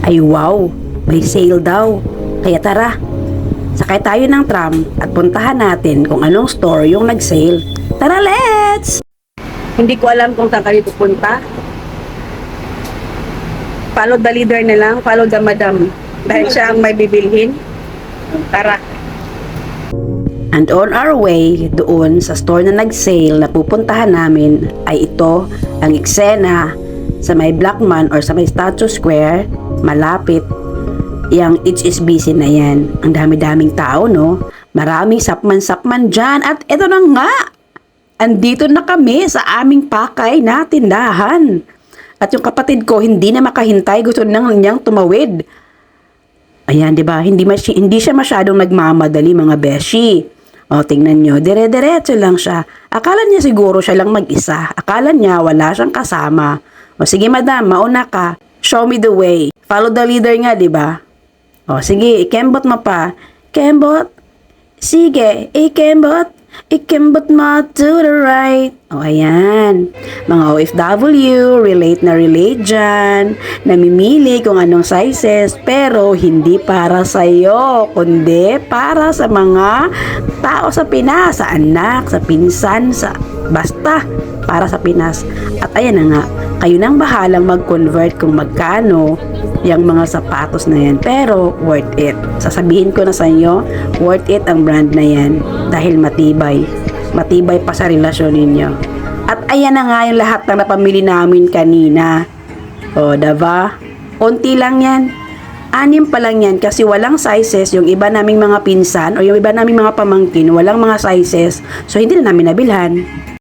ay wow, may sale daw. Kaya tara, sakay tayo ng tram at puntahan natin kung anong store yung nag-sale. Tara, let's! Hindi ko alam kung saan kami pupunta. Follow the leader na lang, follow the madam. Dahil siya ang may bibilhin. Tara. And on our way doon sa store na nag-sale na pupuntahan namin ay ito ang eksena sa may Blackman or sa may Statue Square, malapit yung HSBC na yan. Ang dami-daming tao, no? Maraming sapman-sapman dyan. At ito na nga, andito na kami sa aming pakay na tindahan. At yung kapatid ko hindi na makahintay, gusto niyang tumawid. Ayan, di ba? Hindi siya masyadong nagmamadali, mga beshi. O, tingnan nyo, dire-diretso lang siya. Akala niya siguro siya lang mag-isa. Akala niya wala siyang kasama. O, sige madam, mauna ka. Show me the way. Follow the leader nga, di ba? O, sige, ikembot mo pa. Kembot? Sige, ikembot. Ikembot mo to the right. O, ayan. Mga OFW, relate na relate dyan. Namimili kung anong sizes, pero hindi para sa'yo, kundi para sa mga tao sa Pinas, sa anak, sa pinsan, basta para sa Pinas. At ayan na nga, kayo nang bahalang mag-convert kung magkano yung mga sapatos na yan. Pero worth it. Sasabihin ko na sa inyo, worth it ang brand na yan dahil matibay. Matibay pa sa relasyon ninyo. At ayan na nga yung lahat na napamili namin kanina. O, diba? Konti lang yan. 6 pa lang yan kasi walang sizes. Yung iba naming mga pinsan o yung iba naming mga pamangkin, walang mga sizes. So, hindi na namin nabilhan.